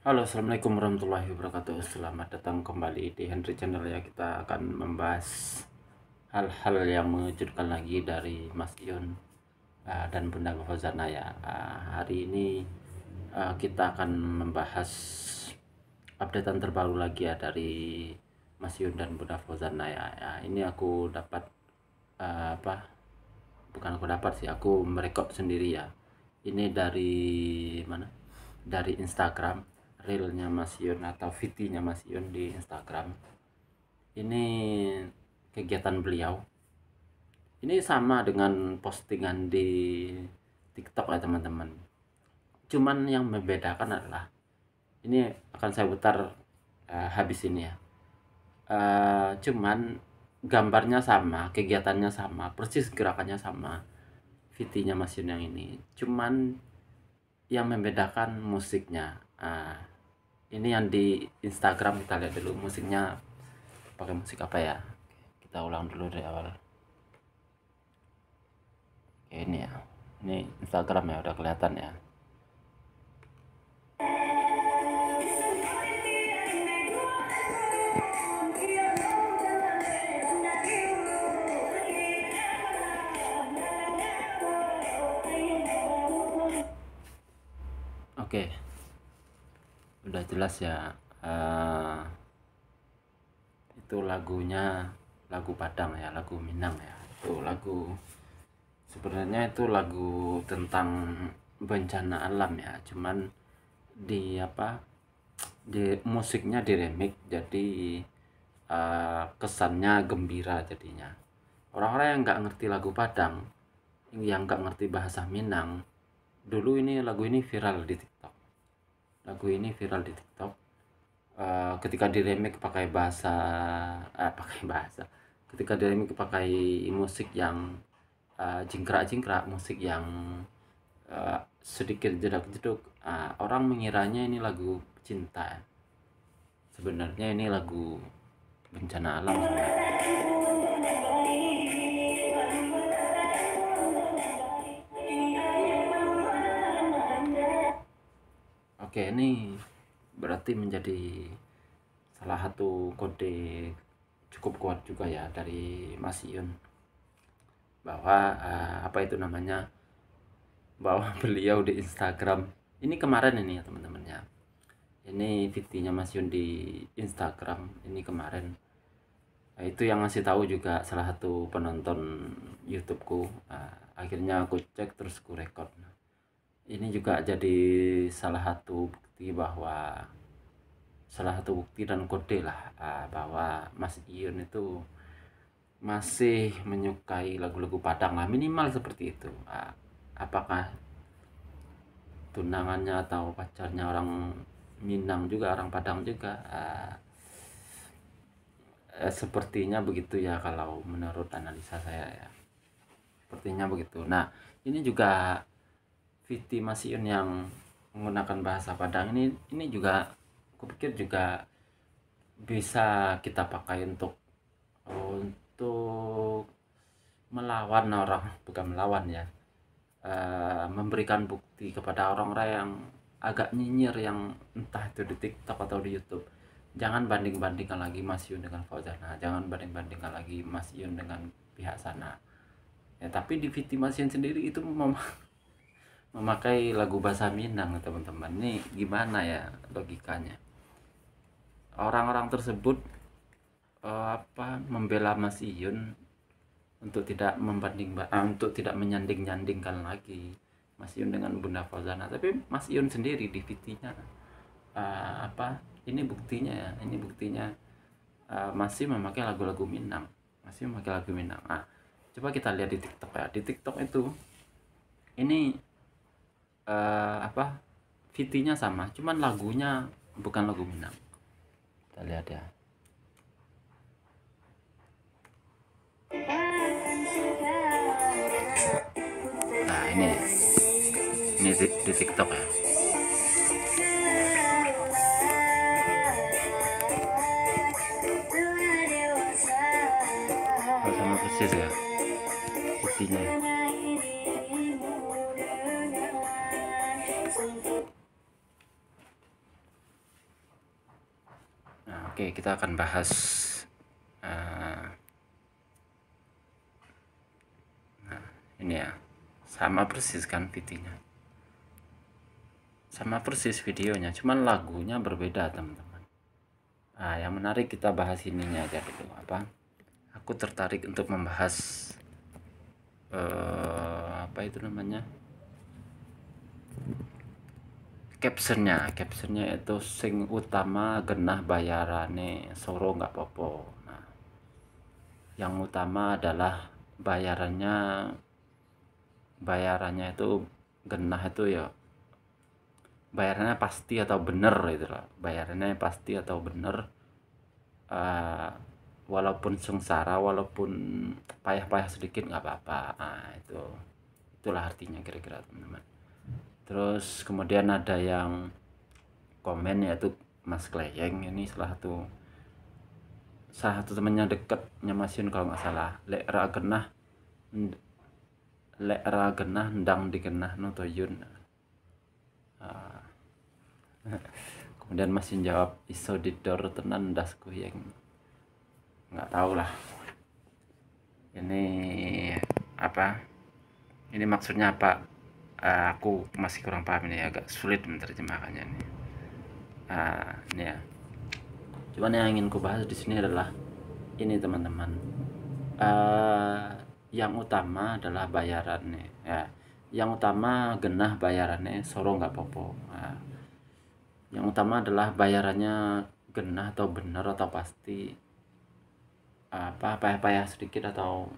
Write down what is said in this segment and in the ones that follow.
Halo, assalamualaikum warahmatullahi wabarakatuh. Selamat datang kembali di Henry Channel ya. Kita akan membahas hal-hal yang mengejutkan lagi dari Mas Ion dan Bunda Fauzana ya. Hari ini kita akan membahas updatean terbaru lagi ya dari Mas Ion dan Bunda Fauzana ya. Ini aku dapat apa? Bukan aku dapat sih, aku merekod sendiri ya. Ini dari mana? Dari Instagram, reelnya Mas Yun atau VT-nya Mas Yun di Instagram. Ini kegiatan beliau. Ini sama dengan postingan di TikTok ya teman-teman. Cuman yang membedakan adalah ini akan saya putar habis ini ya. Cuman gambarnya sama, kegiatannya sama, persis gerakannya sama. VT-nya Mas Yun yang ini. Cuman yang membedakan musiknya. Ini yang di Instagram, kita lihat dulu musiknya pakai musik apa ya. Kita ulang dulu dari awal. Oke, ini ya, ini Instagram ya, udah kelihatan ya. Oke, udah jelas ya. Itu lagunya lagu Padang ya, lagu Minang ya. Itu lagu, sebenarnya itu lagu tentang bencana alam ya. Cuman di apa, di musiknya di remix jadi kesannya gembira jadinya. Orang-orang yang nggak ngerti lagu Padang, yang nggak ngerti bahasa Minang, dulu ini lagu ini viral di TikTok. Lagu ini viral di TikTok ketika di remake pakai bahasa, ketika di remake pakai musik yang jingkrak-jingkrak, musik yang sedikit jedak-jeduk, orang mengiranya ini lagu cinta. Sebenarnya ini lagu bencana alam sebenarnya. Oke, ini berarti menjadi salah satu kode cukup kuat juga ya dari Mas Yun, bahwa apa itu namanya, bahwa beliau di Instagram ini kemarin ini ya teman-teman ya. Ini VT-nya Mas Yun di Instagram ini kemarin. Itu yang ngasih tahu juga salah satu penonton YouTubeku. Akhirnya aku cek terus aku record. Ini juga jadi salah satu bukti bahwa, salah satu bukti dan kode lah bahwa Mas Ion itu masih menyukai lagu-lagu Padang lah, minimal seperti itu. Apakah tunangannya atau pacarnya orang Minang juga, orang Padang juga, sepertinya begitu ya kalau menurut analisa saya ya, sepertinya begitu. Nah, ini juga VT Mas Ion yang menggunakan bahasa Padang ini juga kupikir juga bisa kita pakai untuk melawan orang, bukan melawan ya, memberikan bukti kepada orang-orang yang agak nyinyir, yang entah itu di TikTok atau di YouTube. Jangan banding-bandingkan lagi Mas Yun dengan Fauzana, jangan banding-bandingkan lagi Mas Yun dengan pihak sana ya. Tapi di VT Mas Yun sendiri itu memakai lagu bahasa Minang teman-teman. Ini gimana ya logikanya? Orang-orang tersebut membela Mas Iyun untuk tidak untuk tidak menyanding-nyandingkan lagi Mas Iyun dengan Bunda Fauzana. Tapi Mas Iyun sendiri di VT-nya ini buktinya ya, ini buktinya masih memakai lagu-lagu Minang, masih memakai lagu Minang. Coba kita lihat di TikTok ya. Di TikTok itu ini VT-nya sama, cuman lagunya bukan lagu Minang. Kita lihat ya. Nah, ini di TikTok ya. Oh, sama persis ya VT-nya. Oke, kita akan bahas ini ya, sama persis kan videonya, cuman lagunya berbeda teman-teman. Yang menarik kita bahas ininya aja dulu. Aku tertarik untuk membahas apa itu namanya, captionnya itu sing utama genah bayarane soro nggak popo. Nah, yang utama adalah bayarannya itu genah itu ya, bayarannya pasti atau bener gitu loh, bayarannya pasti atau bener, walaupun sengsara, walaupun payah-payah sedikit nggak apa-apa. Itulah artinya kira-kira teman-teman. Terus kemudian ada yang komen, yaitu Mas Kleyeng. Ini salah satu temannya dekatnya Mas Yun kalau nggak salah. Lek ra genah ndang digenah no toyun. Kemudian Mas Yun jawab, iso didor tenan dasku yang nggak tahu lah ini apa, ini maksudnya apa. Aku masih kurang paham, ini agak sulit menerjemahkannya nih. Ini ya, cuman yang ingin ku bahas di sini adalah ini teman-teman. Yang utama adalah bayarannya ya, yang utama genah bayarannya soro nggak popo. Yang utama adalah bayarannya genah atau benar atau pasti, payah-payah sedikit atau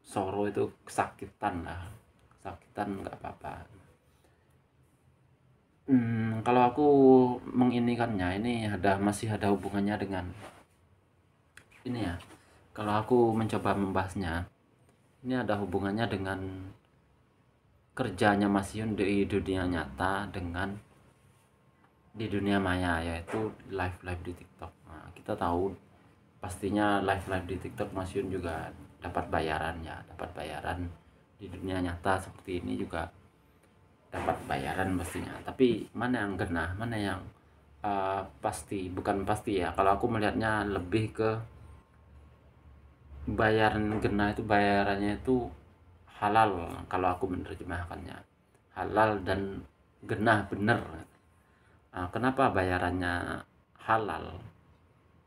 soro itu kesakitan nggak apa-apa. Kalau aku menginikannya, ini masih ada hubungannya dengan ini ya. Kalau aku mencoba membahasnya, ini ada hubungannya dengan kerjanya Mas Yun di dunia nyata dengan di dunia maya, yaitu live di TikTok. Nah, kita tahu pastinya live di TikTok Mas Yun juga dapat bayaran di dunia nyata seperti ini juga dapat bayaran pastinya. Tapi mana yang genah, mana yang pasti, bukan pasti ya. Kalau aku melihatnya lebih ke bayaran genah itu, bayarannya itu halal. Kalau aku menerjemahkannya halal dan genah bener. Kenapa bayarannya halal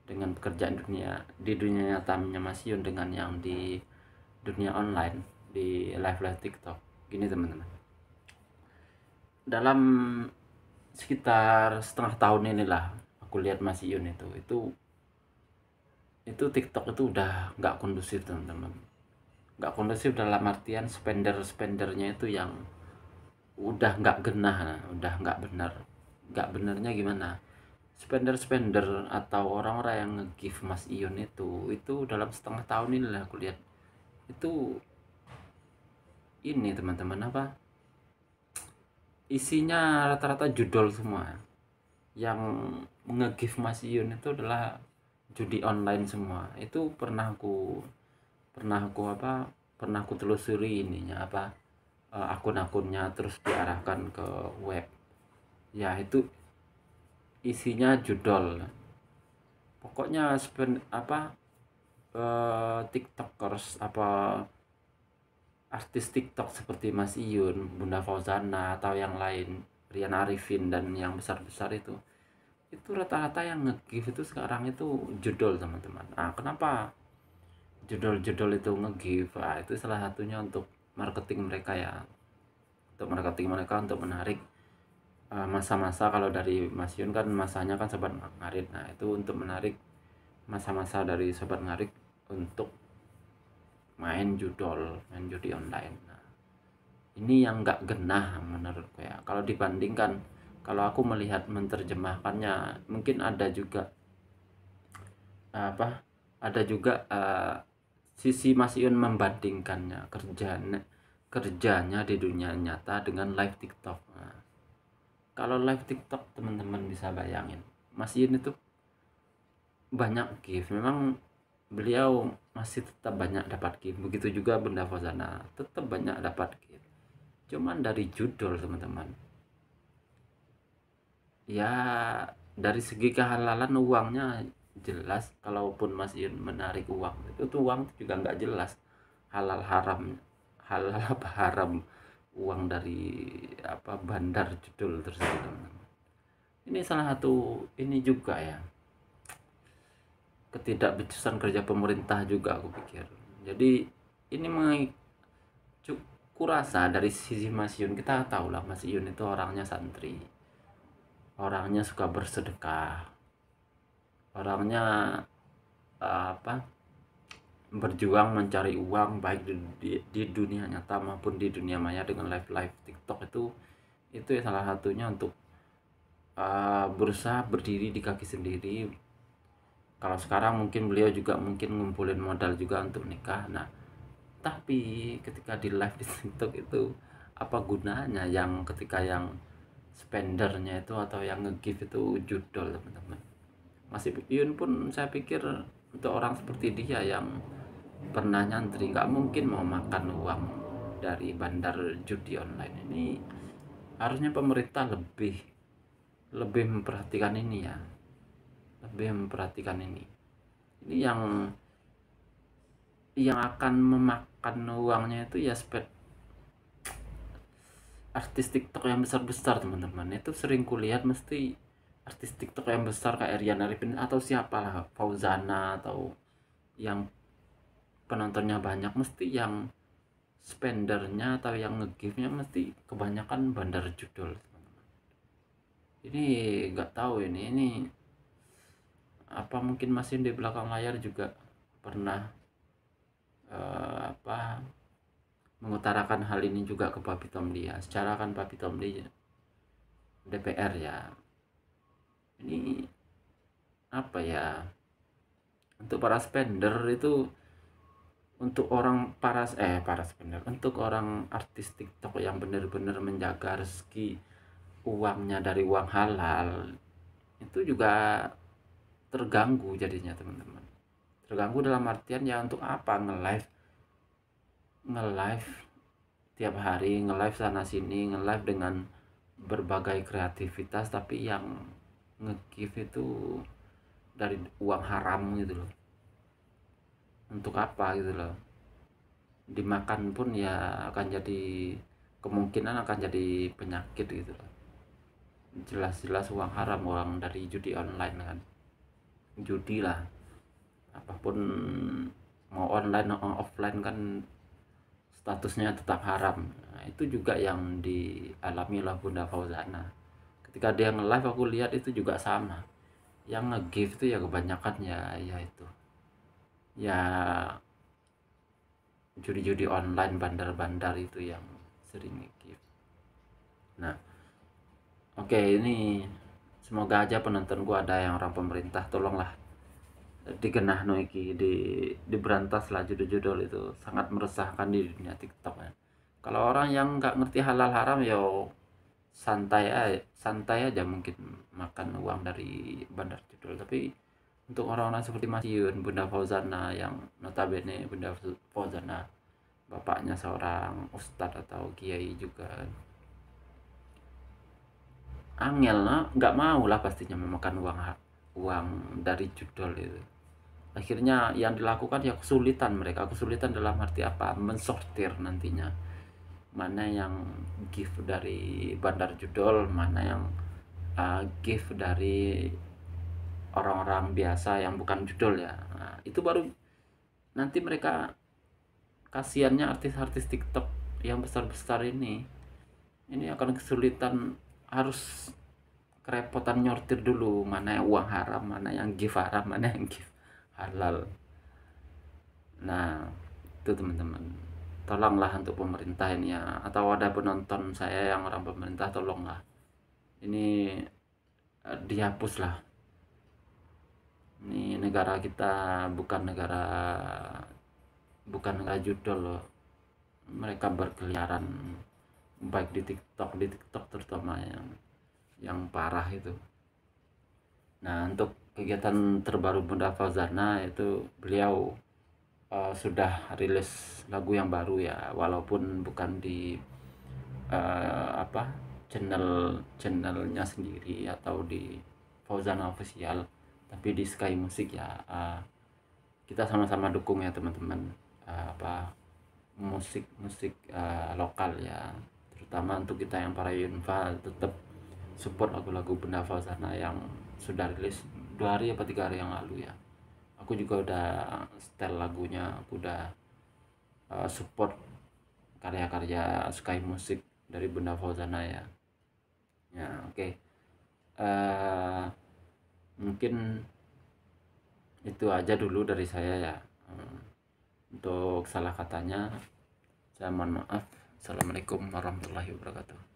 dengan pekerjaan di dunia nyatanya Mas Yun dengan yang di dunia online, di live TikTok gini teman-teman. Dalam sekitar setengah tahun inilah aku lihat Mas Yun itu TikTok itu udah nggak kondusif teman-teman. Nggak kondusif dalam artian spendernya itu yang udah nggak genah, udah nggak benar. Nggak benernya gimana, spender atau orang-orang yang nge-give Mas Ion itu dalam setengah tahun ini lah aku lihat itu ini teman-teman, isinya rata-rata judul semua. Yang nge-give Mas Ion itu adalah judi online semua. Itu pernah aku telusuri ininya, akun-akunnya, terus diarahkan ke web ya. Itu isinya judul, pokoknya tiktokers, artis TikTok seperti Mas Iyun, Bunda Fauzana, atau yang lain, Rian Arifin, dan yang besar-besar itu rata-rata yang nge-give itu sekarang itu judul teman-teman. Kenapa judul-judul itu nge-give? Itu salah satunya untuk marketing mereka ya, untuk menarik masa-masa. Kalau dari Mas Yun kan masanya kan Sobat Ngarit. Nah, itu untuk menarik masa-masa dari Sobat Ngarit untuk main judi online. Nah, ini yang nggak genah menurutku ya. Kalau dibandingkan, kalau aku melihat menerjemahkannya, mungkin ada juga sisi Mas Yun membandingkannya kerjanya di dunia nyata dengan live TikTok. Nah, kalau live TikTok teman-teman bisa bayangin, Mas Yun itu banyak gift, memang beliau masih tetap banyak dapat gift. Begitu juga Bunda Fauzana tetap banyak dapat gift. Cuman dari judul teman-teman ya, dari segi kehalalan uangnya jelas. Kalaupun Mas Yun menarik uang, itu tuh uang juga nggak jelas halal haram, halal apa haram uang dari apa bandar judul tersebut, teman-teman. Ini salah satu ini juga ya, ketidakbecusan kerja pemerintah juga aku pikir. Jadi ini kurasa dari sisi Mas Yun, kita tahu lah Mas Yun itu orangnya santri, orangnya suka bersedekah, orangnya apa berjuang mencari uang baik di dunia nyata maupun di dunia maya dengan live TikTok. Itu ya salah satunya untuk berusaha berdiri di kaki sendiri. Kalau sekarang mungkin beliau juga mungkin ngumpulin modal juga untuk nikah. Nah, tapi ketika di live di TikTok itu apa gunanya yang ketika yang spendernya itu atau yang nge-give itu judol, teman-teman. Mas Yun pun saya pikir untuk orang seperti dia yang pernah nyantri nggak mungkin mau makan uang dari bandar judi online ini. Harusnya pemerintah lebih lebih memperhatikan ini ya, lebih memperhatikan ini yang akan memakan uangnya itu ya artis TikTok yang besar-besar, teman-teman. Itu sering kulihat mesti artis TikTok yang besar kayak Rian Arifin atau siapalah, Fauzana, atau yang penontonnya banyak, mesti yang spendernya atau yang nge-give-nya mesti kebanyakan bandar judul. Ini nggak tahu ini apa mungkin masih di belakang layar juga pernah apa mengutarakan hal ini juga ke Papi Tomdia. Secara kan Papi Tomdia DPR ya, ini apa ya, untuk para spender itu, untuk orang para spender, untuk orang artis TikTok yang benar-benar menjaga rezeki uangnya dari uang halal, itu juga terganggu jadinya, teman-teman. Terganggu dalam artian ya, untuk apa nge-live tiap hari, nge-live sana sini, nge-live dengan berbagai kreativitas, tapi yang nge-give itu dari uang haram gitu loh. Untuk apa gitu loh, dimakan pun ya akan jadi, kemungkinan akan jadi penyakit gitu loh. Jelas-jelas uang haram, uang dari judi online kan, judi lah, apapun mau online atau offline kan statusnya tetap haram. Nah, itu juga yang dialami oleh Bunda Fauzana. Ketika dia nge-live aku lihat itu juga sama, yang nge-give itu ya kebanyakan ya itu ya judi-judi online, bandar-bandar itu yang sering nge-give. Nah, oke, ini semoga aja penonton gua ada yang orang pemerintah, tolonglah digenah noiki diberantas lah judul-judul itu, sangat meresahkan di dunia TikTok ya. Kalau orang yang nggak ngerti halal haram ya santai aja mungkin makan uang dari bandar judul. Tapi untuk orang-orang seperti Mas Yun, Bunda Fauzana, yang notabene Bunda Fauzana bapaknya seorang ustadz atau kiai juga, angel lah, nggak mau lah pastinya memakan uang dari judul itu. Akhirnya yang dilakukan ya kesulitan dalam arti apa, mensortir nantinya mana yang gift dari bandar judul, mana yang gift dari orang-orang biasa yang bukan judul ya. Nah, itu baru nanti mereka, kasihannya artis-artis TikTok yang besar-besar ini akan kesulitan, harus kerepotan nyortir dulu mana yang uang haram, mana yang gift haram, mana yang gift halal. Nah, itu teman-teman, tolonglah untuk pemerintah ini ya, atau ada penonton saya yang orang pemerintah, tolonglah ini dihapus lah. Ini negara kita bukan negara judul loh. Mereka berkeliaran baik di TikTok terutama yang parah itu. Nah, untuk kegiatan terbaru Bunda Fauzana itu, beliau sudah rilis lagu yang baru ya, walaupun bukan di channelnya sendiri atau di Fauzana official, Tapi di Sky Music ya kita sama-sama dukung ya teman-teman, musik lokal ya, terutama untuk kita yang para Yunfa, tetap support lagu-lagu Bunda Fauzana yang sudah rilis 2 hari apa 3 hari yang lalu ya. Aku juga udah setel lagunya, aku udah support karya-karya Sky Music dari Bunda Fauzana ya. Ya oke. Mungkin itu aja dulu dari saya ya. Untuk salah katanya saya mohon maaf. Assalamualaikum warahmatullahi wabarakatuh.